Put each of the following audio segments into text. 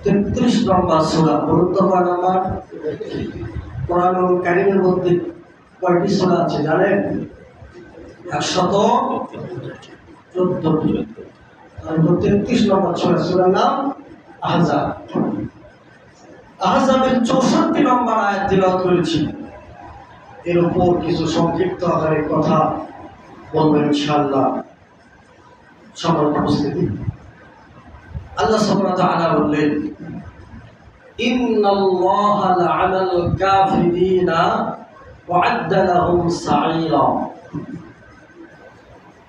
33 নম্বর সূরা। বলুন তো কয় নম্বর? কোরআন কারীমের মধ্যে কয়টি সূরা আছে জানেন? 114টি। আর 33 নম্বর সূরার নাম আহজাব। আহজাবের 64 নম্বর আয়াত তিলাওয়াত করেছি। এর উপর কিছু সংক্ষিপ্ত আকারে কথা বলবেন ইনশাআল্লাহ। সম্মানিত উপস্থিতি, আল্লাহ সুবহানাহু ওয়া তাআলা বললেন, ইন্নাল্লাহা লা'আনাল কাফিরিনা ওয়া আ'আদ্দা লাহুম সাঈরা।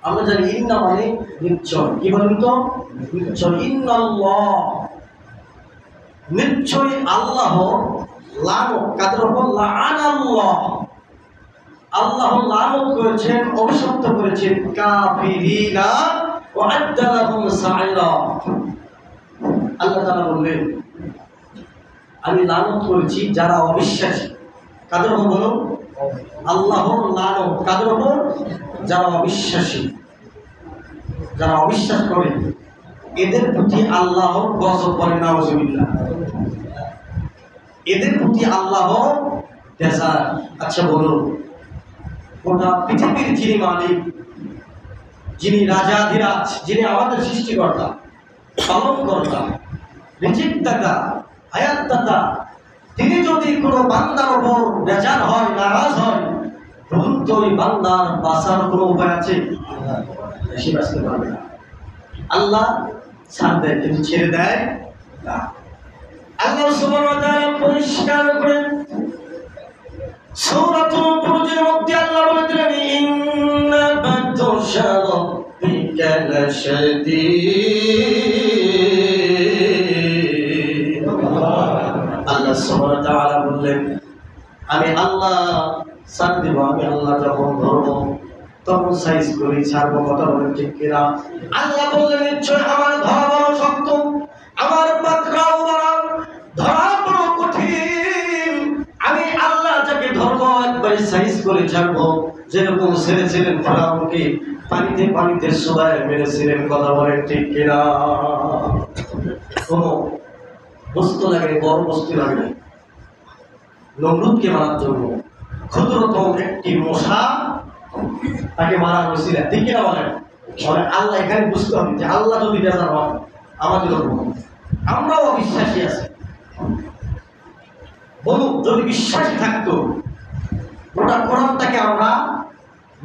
আমরা জানি ইন্না মানে নিশ্চয়। কি বলেন তো? নিশ্চয়। ইন্নাল্লাহ নিশ্চয় আল্লাহ, লানত কাদের উপর? লা'আনাল্লাহ, আল্লাহ লানত করেছেন, অভিশপ্ত করেছেন কাফিরিনা ওয়া আ'আদ্দা লাহুম সাঈরা। আল্লাহ তাআলা বললেন, আমি লানত করেছি যারা অবিশ্বাসী। কাদের উপর বলুন? আল্লাহর লানত কাদের উপর? যারা অবিশ্বাসী, যারা অবিশ্বাস করে, এদের প্রতি আল্লাহর গজব করে। নাউজুবিল্লাহ। এদের প্রতি আল্লাহ বেজার। আচ্ছা বলুন, গোটা পৃথিবীর যিনি মালিক, যিনি রাজাধিরাজ, যিনি আমাদের সৃষ্টিকর্তা, পালনকর্তা, রিজিক দাতা, হায়াত দাতা, তিনি যদি কোনো বান্দার উপর বেজার হয়, নারাজ হয়, তখন তো ওই বান্দার বাঁচার কোনো উপায় আছে? সে বাঁচতে পারবে না। আল্লাহ ছাড় দেয়, কিন্তু ছেড়ে দেয় না। আল্লাহ সুবহানাহু ওয়া তাআলা পরিষ্কার করে সূরাতুল বুরুজের মধ্যে আল্লাহ বলে দিলেন, ইন্না বাতশা রাব্বিকা লাশাদীদ। আল্লাহ সুবহানাহু ওয়া তাআলা বললেন, আমি আল্লাহ ছাড় দেব, আমি আল্লাহ যখন ধরবো তখন সাইজ করি ছাড়বো। কথা বলেন ঠিক কিনা? আল্লাহ বললেন, নিশ্চয় আমার ধরা বড় শক্ত, আমার পাকড়াও বড়, ধরা বড় কঠিন। আমি আল্লাহ যাকে ধরবো একবার সাইজ করে ছাড়বো। যেরকম ছেড়েছিলেন ফেরাউনকে, পানিতে পানিতে সবাই মেরেছিলেন। কথা বলেন ঠিক কিনা? কোনো বস্তু লাগে, বড় বস্তু লাগে নমরুদকে মারার জন্য। ক্ষুদ্রতম একটি মশা তাকে মারা হয়েছিল। ঠিক কিনা বলেন? আল্লাহ এখানে বুঝতে হবে যে আল্লাহ যদি বেজার হয় আমাদের উপর, আমরাও অবিশ্বাসী আছি। বলুন, যদি বিশ্বাসী থাকতো, গোটা কোরআনটাকে আমরা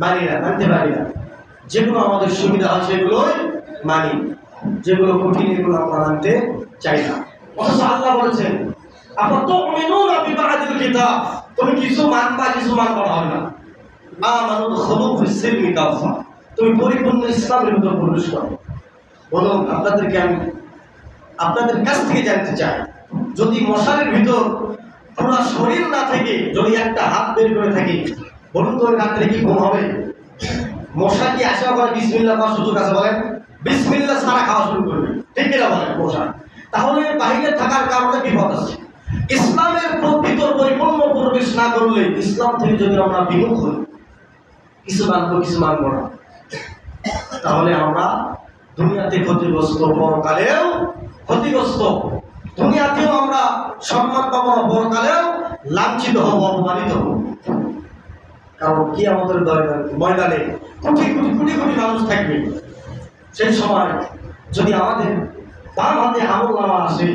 মানি না, মানতে পারি না। যেগুলো আমাদের সুবিধা হয় সেগুলোই মানি, যেগুলো কঠিন এগুলো আমরা মানতে চাই না। অথচ আল্লাহ বলেছেন, আফাতুমিনুনা বিবাদিল কিতাব, তুমি কিছু মানবা, কিছু মানবা হবে না। আমানু দুখুলু ফিস-সিলমি কাফা, তুমি পরিপূর্ণ ইসলামের ভিতর প্রবেশ করো। বলুন, আপনাদেরকে আমি আপনাদের কাছ থেকে জানতে চাই, যদি মশারের ভিতর পুরো শরীর না থেকে যদি একটা হাত বের করে থাকি, বলুন তো রাত্রে কি ঘুম হবে? মশা কি আসা করে বিসমিল্লাহ খাওয়ার সুযোগ আছে? বলেন, বিসমিল্লাহ ছাড়া খাওয়া শুরু করবে। ঠিক কিনা বলেন? মশা তাহলে বাইরে থাকার কারণে বিপদ আছে। ইসলামের ভিতর পরিপূর্ণ প্রবেশ না করলে, ইসলাম থেকে যদি আমরা বিমুখ হই, কিছু মানবো কিছু মানবো না, তাহলে আমরা দুনিয়াতে ক্ষতিগ্রস্ত, পরকালেও ক্ষতিগ্রস্ত। দুনিয়াতেও আমরা সম্মান পাবো না, পরকালেও লাঞ্ছিত হব, অপমানিত হব। কারণ কি আমাদের ময়দানে কোটি কোটি কোটি কোটি মানুষ থাকবে। সেই সময় যদি আমাদের বাম হাতে আমলনামা আসে,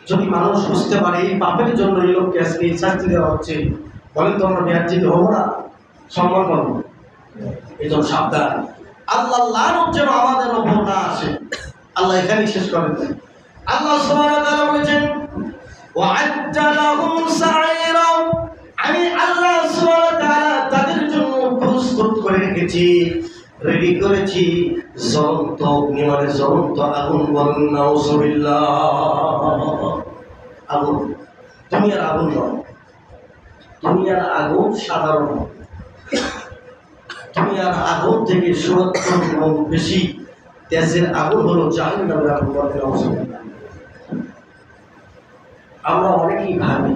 যদি মানুষ বুঝতে পারে এই পাপের জন্য এই লোককে আজকে এই শাস্তি দেওয়া হচ্ছে, বলেন তো আমরা বিয়ার্জিত হবো না? সম্মান পাবো? এই জন্য সাবধান, আল্লাহ লানত যেন আমাদের উপর না আসে। আল্লাহ এখানে শেষ করেন। আল্লাহ সুবহানাহু ওয়া তাআলা বলেছেন, ওয়া আ'আদ্দা লাহুম সাঈরা, আমি আল্লাহ সুবহানাহু ওয়া তাআলা তাদের জন্য প্রস্তুত করে রেখেছি, রেডি করেছি জ্বলন্ত অগ্নি, মানে জ্বলন্ত আগুন। বলেন নাউজুবিল্লাহ। আগুন, দুনিয়ার আগুন নয়। দুনিয়ার আগুন সাধারণ, দুনিয়ার আগুন থেকে ৭০ গুণ বেশি তেজের আগুন হলো জাহান্নামের আগুন। বলেন নাউজুবিল্লাহ। আমরা অনেকেই ভাবি,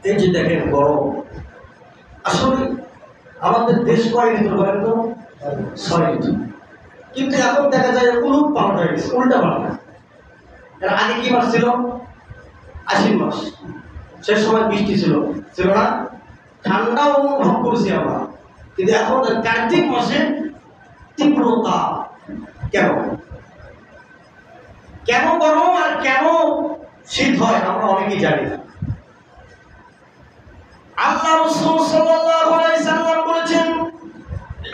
এই যে দেখেন গরম, আসলে আমাদের দেশ কয় ঋতু বলেন তো? ৬ ঋতু। কিন্তু এখন দেখা যায় উলুট পাল্টা হয়ে গেছে। গেছে, উল্টা পাল্টা। এর আগে কি মাস ছিল? আশ্বিন মাস, সে সময় বৃষ্টি ছিল না, ঠান্ডাও অনুভব করেছি আমরা। কিন্তু এখন কার্তিক মাসে তীব্রতা। কেন কেন গরম আর কেন শীত হয় আমরা অনেকেই জানি না। আল্লাহ রাসূল সাল্লাল্লাহু আলাইহি সাল্লাম বলেছেন,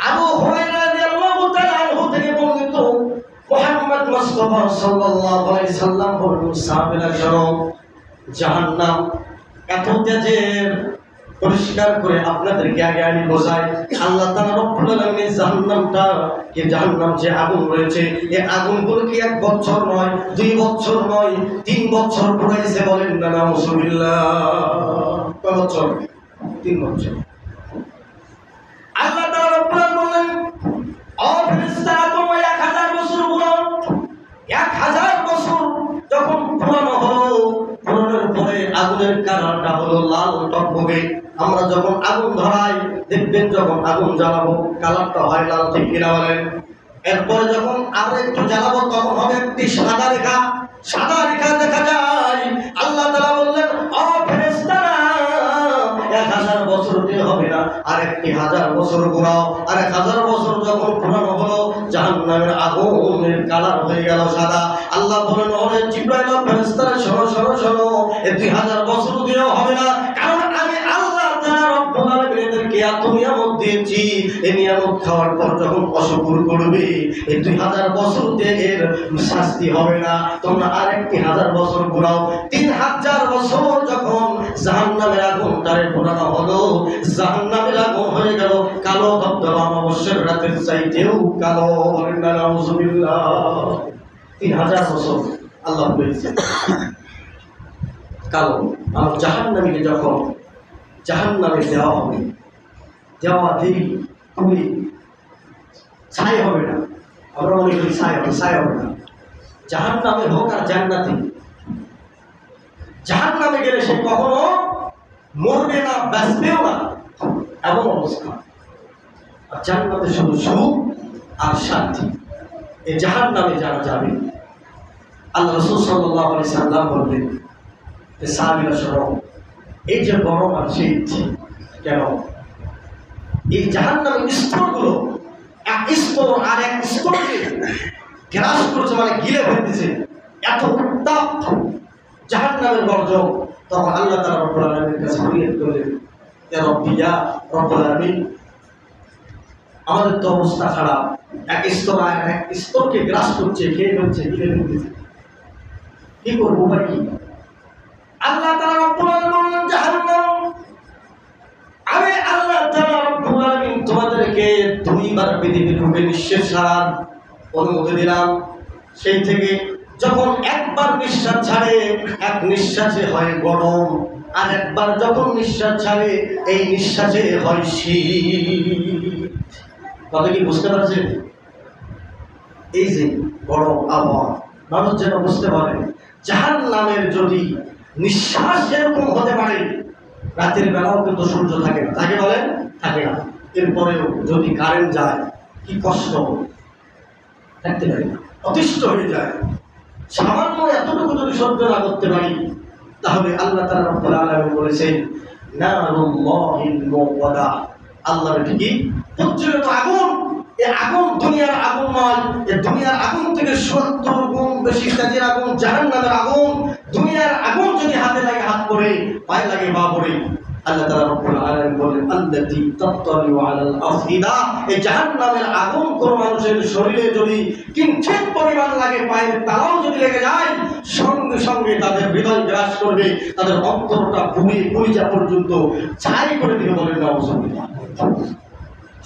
আবু হুরায়রা রাদিয়াল্লাহু তাআলা আনহু থেকে বর্ণিত, মুহাম্মদ মুস্তাফা সাল্লাল্লাহু আলাইহি সাল্লাম বলেন, সাহাবারা শোনো, জাহান্নাম এত তেজের, পরিষ্কার করে আপনাদেরকে আগে আমি বোঝাই। আল্লাহ তাআলা রব্বুল আলামিন জাহান্নাম যে আগুন রয়েছে, এই আগুনগুলো কি 1 বছর নয়, 2 বছর নয়, 3 বছর পুরাইছে, বলেন না নাউজুবিল্লাহ। কয় বছর? 3 বছর। আল্লাহ তাআলা রব্বুল আলামিন বলেন, ও ফেরেশতারা, তোমরা 1000 বছর পুরো, 1000 বছর যখন পুরানো হলো, পুরানোর পরে আগুনের কালারটা হলো লাল টকবকে। আমরা যখন আগুন ধরাই দেখবেন, যখন আগুন জ্বালাবো কালারটা হয় লাল, ঠিক কিনা বলেন? এরপরে যখন আরো একটু জ্বালাবো তখন হবে একটি সাদা রেখা দেখা যায়। আল্লাহ তাআলা বললেন, ও ফেরেশতারা, 1000 বছর দিয়ে হবে না, আর একটি 1000 বছর ঘোরাও। আর 1000 বছর যখন পুরানো হলো, জাহান্নামের আগুনের কালার হয়ে গেল সাদা। আল্লাহ বলেন, ওরে জিবরাইল, ফেরেশতারা, শোনো, এই 2000 বছর দিয়েও হবে না, কারণ আমি আল্লাহ তাআলা রব্বুল আলামিন এদেরকে এত নিয়ামত দিয়েছি। এই নিয়ামত খাওয়ার পর যখন অশুকর করবে, এই 2000 বছর দিয়ে এর শাস্তি হবে না, তোমরা আরেকটি 1000 বছর ঘোরাও। 3000 বছর যখন জাহান্নামের আগুনটারে পোড়ানো হলো, জাহান্নামের আগুন হয়ে গেল কালো ধবধবা অমাবস্যার রাতের চাইতেও কালো। নাউজুবিল্লাহ। 3000 বছর আল্লাহ বলেছেন কালো। আর জাহান্নামীকে যখন জাহান্নামে দেওয়া হবে, দেওয়া দেরি খুবই ছাই হবে না। আমরা মনে করি ছাই হবে না। জাহান্নামে হোক আর জান্নাতে, জাহান্নামে গেলে সে কখনো মরবে না, বাঁচবেও না, এমন অবস্থা। আর জান্নাতে শুধু সুখ আর শান্তি। এই জাহান্নামে যারা যাবে, আল্লাহ রাসূল সাল্লাল্লাহু আলাইহি সাল্লাম বললেন, সাহাবীরা শোনো, এই যে গরম আর শীত, কেন এই জাহান্নামের স্তরগুলো এক স্তর আর এক স্তরকে গ্রাস করেছে, মানে গিলে ফেলতেছে, এত উত্তাপ জাহান্নামের গর্জন। তখন আল্লাহ তাআলা রব্বুল আলামিনের কাছে ফরিয়াদ করলেন, ইয়া রব্বি, ইয়া রব্বুল আলামিন, আমাদের তো অবস্থা খারাপ, এক স্তর আর এক স্তরকে গ্রাস করছে, খেয়ে ফেলছে, গিলে ফেলতেছে, কি করবো ভাই? কি আল্লাহ তাআলা রব্বুল আলামিন বললেন, জাহান্নাম, আমি আল্লাহ তাআলা রব্বুল আলামিন তোমাদেরকে 2 বার পৃথিবীর রূপে নিঃশ্বাস ছাড়ার অনুমতি দিলাম। সেই থেকে যখন একবার নিঃশ্বাস ছাড়ে, এক নিঃশ্বাসে হয় গরম, আর একবার যখন নিঃশ্বাস ছাড়ে, এই নিঃশ্বাসে হয় শীত। কথা কি বুঝতে পারছেন? এই যে গরম আবহাওয়া, মানুষ যেন বুঝতে পারে জাহান্নামের যদি নিঃশ্বাস এরকম হতে পারে, রাতের বেলাও কিন্তু সূর্য থাকে না, তাকে বলেন থাকে না, এরপরেও যদি কারেন্ট যায় কি কষ্ট, থাকতে পারি না, অতিষ্ঠ হয়ে যায়। সামান্য এতটুকু যদি সহ্য না করতে পারি, তাহলে আল্লাহ তাআলা রব্বুল আলামিন বলেছেন, নারুল্লাহিল মুওয়াদা, আল্লাহর ঠিকই প্রজ্বলিত আগুন। এই আগুন দুনিয়ার আগুন নয়, এই দুনিয়ার আগুন থেকে 70 গুণ বেশি কাজের আগুন জাহান্নামের আগুন। দুনিয়ার আগুন যদি হাতে লাগে হাত পড়ে, পায়ে লাগে পা পড়ে, আল্লাহ তাআলা রব্বুল আলামিন বলেন, আল্লাতী তাত্তালিউ আলাল আফইদা, এই জাহান্নামের আগুন কোন মানুষের শরীরে যদি কিঞ্চিত পরিমাণ লাগে, পায়ের তালাও যদি লেগে যায়, সঙ্গে সঙ্গে তাদের হৃদয় গ্রাস করবে, তাদের অন্তরটা ভূমি কলিজা পর্যন্ত ছাই করে দিবে, বলেন নাউজুবিল্লাহ।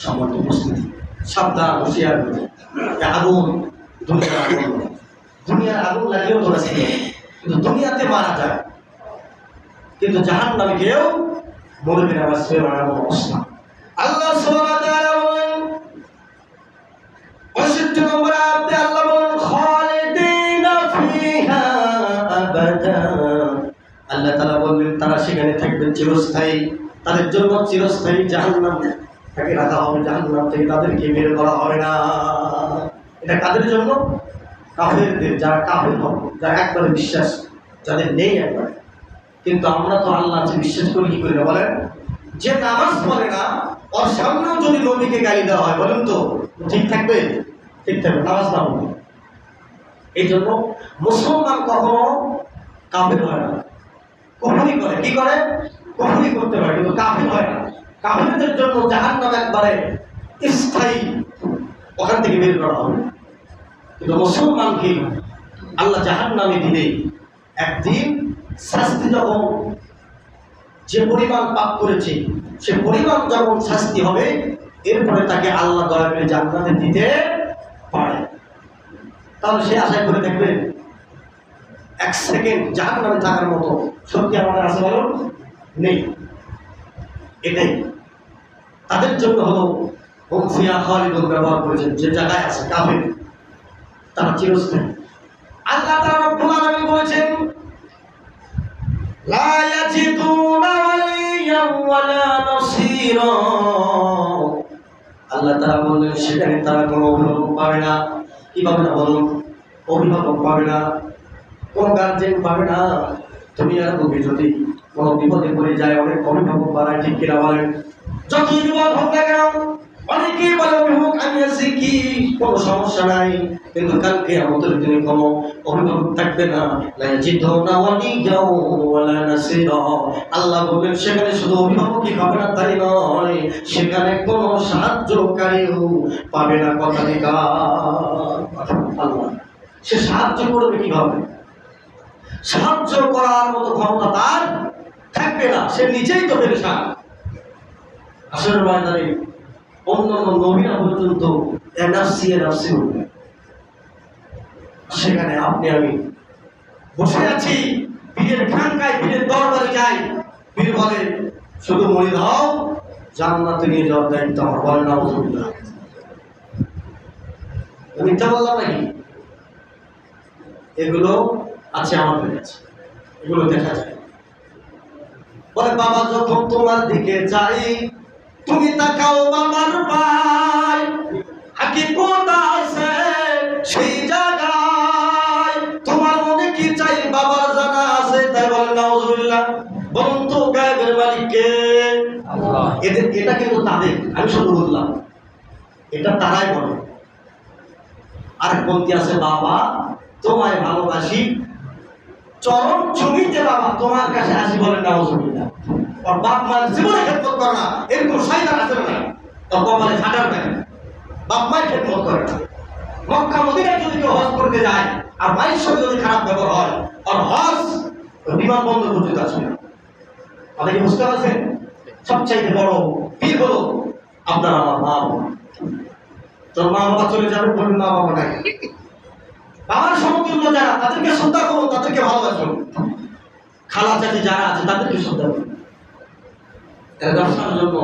সম্মানিত উপস্থিতি, সাবধান, হুঁশিয়ার, আগুন দুনিয়ার আগুন, দুনিয়ার আগুন লাগেও ধরেছে, কিন্তু দুনিয়াতে মারা যায়, কিন্তু জাহান্নামে কেউ মরবে না, বাঁচবে না, এমন অবস্থা। আল্লাহ সুবহানাহু ওয়া তাআলা বলেন, 65 নম্বর আয়াতে আল্লাহ বলেন, খালিদিনা ফিহা আবাদা, আল্লাহ তাআলা বলেন তারা সেখানে থাকবে চিরস্থায়ী, তাদের জন্য চিরস্থায়ী জাহান্নাম তাকে রাখা হবে, জাহান্নাম থেকে তাদেরকে বের করা হবে না। এটা কাদের জন্য? কাফেরদের, যারা কাফের হবে, যারা একবারে বিশ্বাস যাদের নেই একবারে। কিন্তু আমরা তো আল্লাহ আছে বিশ্বাস করি, কি করি না বলেন? যে নামাজ পড়ে না, ওর সামনেও যদি নবীকে গালি দেওয়া হয়, বলেন তো ঠিক থাকবে? ঠিক থাকবে, নামাজ না পড়বে। এই জন্য মুসলমান কখনো কাফের হয় না, কুফরি করে। কি করে? কুফরি করতে পারে, কিন্তু কাফের হয় না। কাফেরদের জন্য জাহান্নাম একবারে স্থায়ী, ওখান থেকে বের করা হবে। কিন্তু মুসলমানকে আল্লাহ জাহান্নামে দিলে একদিন শাস্তি যখন যে পরিমাণ পাপ করেছে সে পরিমাণ যখন শাস্তি হবে, এরপরে তাকে আল্লাহ দয়া করে জান্নাতে দিতে পারে। তাহলে সে আশা করে দেখবেন এক সেকেন্ড জাহান্নামে থাকার মতো শক্তি আমাদের আছে বলুন? নেই। এটাই তাদের জন্য হলো হুম ফিহা খালিদুন ব্যবহার করেছেন, যে জায়গায় আছে কাফের তারা চিরস্থায়ী। আল্লাহ তাআলা রব্বুল আলামিন বলেছেন লা ইয়াজিদুনা ওয়ালিয়ান ওয়ালা নাসীরা। আল্লাহ তাআলা বলেন সেখানে তারা কোনো অভিভাবক পাবে না। কি পাবে না বলুন? অভিভাবক পাবে না, কোন গার্জেন পাবে না। তুমি আর তুমি যদি কোনো বিপদে পড়ে যায়, অনেক অভিভাবক বাড়ায়, ঠিক কিনা বলেন? যতই বিপদ হোক না কেন, অনেকেই বলে অভিভাবক আমি আছি, কি কোনো সমস্যা নাই। কিন্তু কালকে আমাদের দিনে কোনো অভিভাবক থাকবে না। আল্লাহ বললেন সেখানে শুধু অভিভাবকই পাবে না তাই নয়, সেখানে কোনো সাহায্যকারীও পাবে না। কথা দিকা আল্লাহ সে সাহায্য করবে কিভাবে? সাহায্য করার মতো ক্ষমতা তার থাকবে না, সে নিজেই তো পেরেশান। আসলে ময়দানে অন্যান্য নবীরা পর্যন্ত এনাফসি উঠবে। সেখানে আপনি আমি বসে আছি, পীরের খানকায়, পীরের দরবারে যাই, পীর বলে শুধু মরে দাও, জান্নাতে নিয়ে যাওয়ার দায়িত্ব আমার। বলেন নাউযুবিল্লাহ। মিথ্যা বললাম নাকি? এগুলো আছে আমাদের কাছে, এগুলো দেখা যায়। বলে বাবা যখন তোমার দিকে যাই, তুমি তাকাও বাবার পায়, হাকিকত আছে সেই জায়গায়। তোমার মনে কি চাই বাবার জানা আছে, তাই বলেন নাউযুবিল্লাহ। বলুন তো গায়েবের মালিক কে? আল্লাহ। এটা কিন্তু তাদের, আমি শুধু বললাম, এটা তারাই বলে। আর বলতে আছে বাবা তোমায় ভালোবাসি, চরম ছবিতে বাবা তোমার কাছে আসি, বলেন নাউযুবিল্লাহ। আর বাপ মার জীবনে খেদমত করে না, এরকম শয়তান আছে না? তোর কপালে ফাটার দেয়, বাপ মায়ের খেদমত করে না। মক্কা মদিনায় যদি কেউ হজ করতে যায় আর মায়ের সঙ্গে যদি খারাপ ব্যবহার হয়, আর হজ বিমানবন্দর পর্যন্ত আসবে না। আপনি কি বুঝতে পারছেন? সবচাইতে বড় পীর হলো আপনার আমার মা বাবা। তোর মা বাবা চলে যাবে, বলুন মা বাবা নাই। বাবার সমতুল্য যারা, তাদেরকে শ্রদ্ধা করুন, তাদেরকে ভালোবাসুন। খালা চাচি যারা আছে তাদেরকে শ্রদ্ধা করুন। এরা দর্শনের জন্য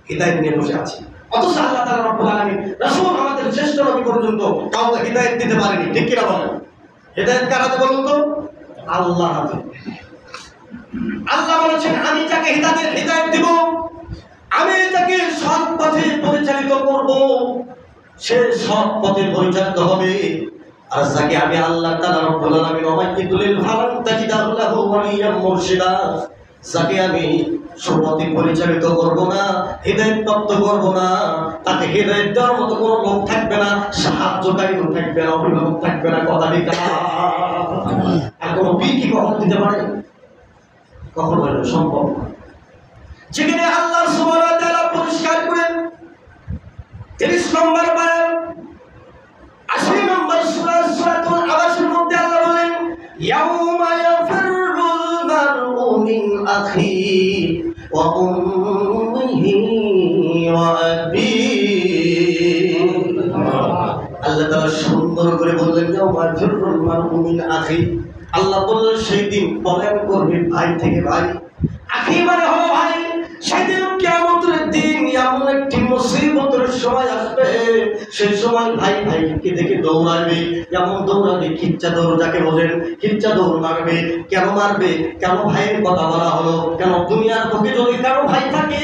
হিদায়াত নিয়ে বসে আছে। অথচ আল্লাহ তাআলা রব্বুল আলামিন রাসূল আমাদের শ্রেষ্ঠ নবী পর্যন্ত কাউকে হিদায়াত দিতে পারেনি, ঠিক কিনা বলেন? হিদায়াত কার হাতে বলুন তো? আল্লাহর হাতে। আল্লাহ বলেছেন আমি যাকে হিদায়াত দিব, আমি যাকে সৎ পথে পরিচালিত করব, সে সৎ পথে পরিচালিত হবে। আর যাকে আমি আল্লাহ তাআলা রব্বুল আলামিন ওয়াইদুলিল ফালান তাজিদাহু লাহু ওয়ালিয়াম মুরশিদা, যাকে আমি সুপথে পরিচালিত করব না, হিদায়াত প্রাপ্ত করব না, তাকে হিদায়াত দেওয়ার মতো কোনো লোক থাকবে না, সাহায্যকারীও থাকবে না, অভিভাবক থাকবে না। কথা ঠিক না? আর কোনো পীর কি কখনো দিতে পারে? কখনো সম্ভব না। যেখানে আল্লাহ সুবহানাহু ওয়া তাআলা পরিষ্কার করেন 30 নম্বর বায়ান 80 নম্বর সূরা সূরাতুল আবাসের মধ্যে আল্লাহ বলেন ইয়াউমা ইয়াফিরুল মারউ মিন আখিহি ওয়া উম্মিহি ওয়া আবিহি। আল্লাহ তাআলা সুন্দর করে বললেন ইয়াউমা ইয়াফিরুল মারউ মিন আখিহি। আল্লাহ বললেন সেই দিন পলায়ন করবে ভাই থেকে ভাই। আখি মানে হলো ভাই। সেদিন কিয়ামতের দিন এমন একটি মুসিবতের সময় আসবে, সেই সময় ভাই ভাইকে দেখে দৌড়াবে, যেমন দৌড়াবে খিচ্চা দৌড় যাকে বলেন, খিচ্চা দৌড় মারবে। কেন মারবে? কেন ভাইয়ের কথা বলা হলো? কেন দুনিয়ার বুকে যদি কারো ভাই থাকে,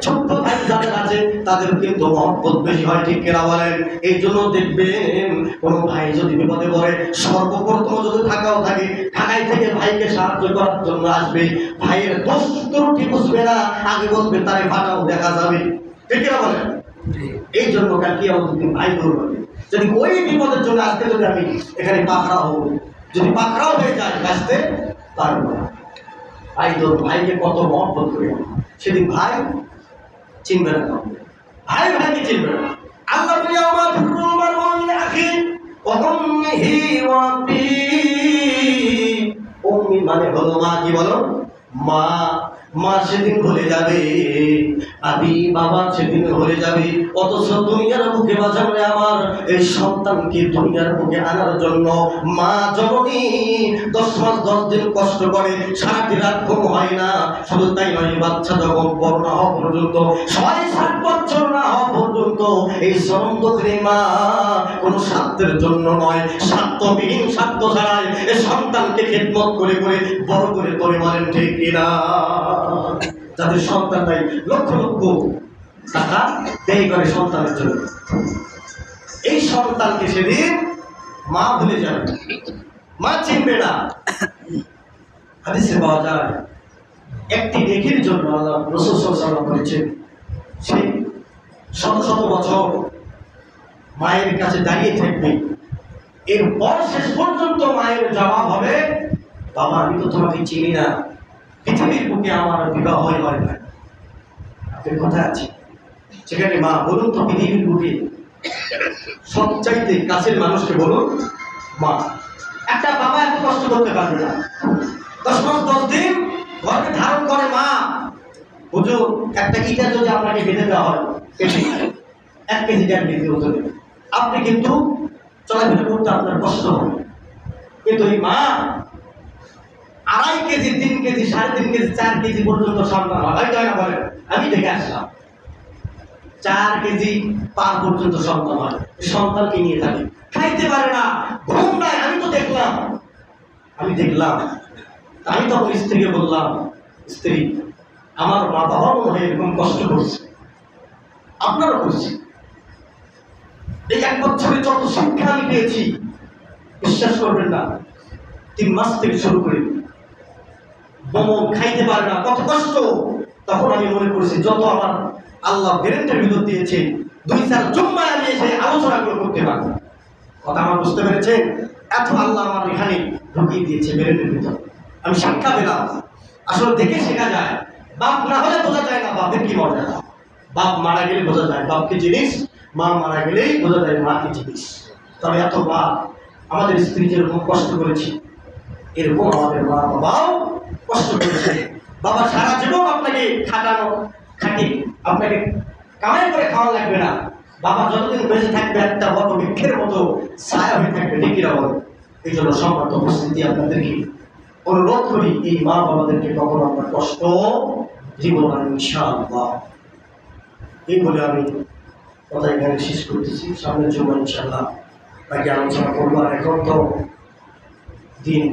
ছোট্ট ভাই যাদের আছে তাদের কিন্তু মহব্বত বেশি হয়, ঠিক কিনা বলেন? এই জন্য দেখবেন কোনো ভাই যদি বিপদে পড়ে, সর্বপ্রথম যদি ঢাকাও থাকে, ঢাকায় থেকে ভাইকে সাহায্য করার জন্য আসবে। ভাইয়ের দোষ ত্রুটি বুঝবে না, আগে বলবে তারে ফাটাও দেখা যাবে, ঠিক কিনা বলেন? এই জন্য কালকে আমাদের ভাই ধরবে। যদি ওই বিপদের জন্য আজকে যদি আমি এখানে পাকড়াও হব, যদি পাকড়াও হয়ে যায় বাঁচতে পারবো না। ভাই তোর ভাইকে কত মহব্বত করে, সেদিন ভাই চিনবে না, ভাই ভাইকে চিনবে না। আল্লাহ বলে আমার ফুরুমার মনে রাখি অহম্মিহি ওয়াবি। উম্মি মানে হলো মা, কি বলো? মা। মা সেদিন ভুলে যাবে, আবি বাবা সেদিন ভুলে যাবে। অথচ দুনিয়ার বুকে বাঁচাবে আমার এই সন্তানকে দুনিয়ার বুকে আনার জন্য মা জননী 10 মাস 10 দিন কষ্ট করে, সারাটি রাত ঘুম হয় না। শুধু তাই নয়, বাচ্চা যখন বড় না হওয়া পর্যন্ত, 6-7 বছর না হওয়া পর্যন্ত এই সন্তানকে মা কোনো স্বার্থের জন্য নয়, স্বার্থবিহীন, স্বার্থ ছাড়াই এই সন্তানকে খেদমত করে করে বড় করে তোলে, বলেন ঠিক কিনা? যাদের সন্তান নাই লক্ষ লক্ষ টাকা ব্যয় করে সন্তানের জন্য, এই সন্তানকে সেদিন মা ভুলে যাবে, মা চিনবে না। হাদিসে পাওয়া যায় একটি নেকির জন্য আল্লাহ রাসূল সাল্লাল্লাহু আলাইহি ওয়াসাল্লাম বলেছেন, সে শত শত বছর মায়ের কাছে দাঁড়িয়ে থাকবে, এরপর শেষ পর্যন্ত মায়ের জবাব হবে, বাবা আমি তো তোমাকে চিনি না, পৃথিবীর বুকে আমার বিবাহ হয় না। আপনার কথা আছে সেখানে মা বলুন তো, পৃথিবীর বুকে সবচাইতে কাছের মানুষকে বলুন মা। একটা বাবা এত কষ্ট করতে পারবে না, 10 মাস 10 দিন ঘরে ধারণ করে মা। বুঝুন, একটা ইটা যদি আপনাকে বেঁধে দেওয়া হয় 1 কেজি 1.5 কেজি ওজনে, আপনি কিন্তু চলাফেরা করতে আপনার কষ্ট হবে। কিন্তু এই মা 2.5 কেজি 3 কেজি 3.5 কেজি 4 কেজি পর্যন্ত সন্তান হয় না, বলেন? আমি দেখে আসলাম 4 কেজি পার পর্যন্ত সন্তান হয়। সন্তানকে নিয়ে থাকে, খাইতে পারে না, ঘুম নাই। আমি তো দেখলাম, আমি তখন স্ত্রীকে বললাম, স্ত্রী আমার মা বাবা মনে হয় এরকম কষ্ট করছে, আপনারও করছে। এই 1 বছরে যত শিক্ষা আমি পেয়েছি, বিশ্বাস করবেন না, 3 মাস থেকে শুরু করে বমন খাইতে পারে না, কত কষ্ট। তখন আমি মনে করেছি যত আমার আল্লাহ ব্রেনটার ভিতর দিয়েছে, 2-4 জুম্মায় আমি এসে আলোচনাগুলো করতে পারবো। কথা আমার বুঝতে পেরেছেন? এত আল্লাহ আমার এখানে ঢুকিয়ে দিয়েছে ব্রেনের ভিতর, আমি শিক্ষা পেলাম। আসলে দেখে শেখা যায়, বাপ না হলে বোঝা যায় না বাপের কি মর্যাদা। বাপ মারা গেলে বোঝা যায় বাপ কি জিনিস, মা মারা গেলেই বোঝা যায় মা কি জিনিস। তবে এত মা আমাদের স্ত্রী যেরকম কষ্ট করেছি, এরকম আমাদের মা বাবাও কষ্ট করেছে। বাবা সারা জীবন আপনাকে খাটি আপনাকে কামাই করে খাওয়া লাগবে না, বাবা যতদিন বেঁচে থাকবে একটা বড় বৃক্ষের মতো ছায়া হয়ে থাকবে, ঠিক কিনা বলো? এই জন্য সম্মানিত উপস্থিতি, আপনাদেরকে অনুরোধ করি, এই মা বাবাদেরকে কখনো আপনার কষ্ট জীবন ইনশাআল্লাহ। এই বলে আমি কথা এখানে শেষ করতেছি। সামনের জন্য ইনশাআল্লাহ বাকি আলোচনা করবো। আর এখন তো দিন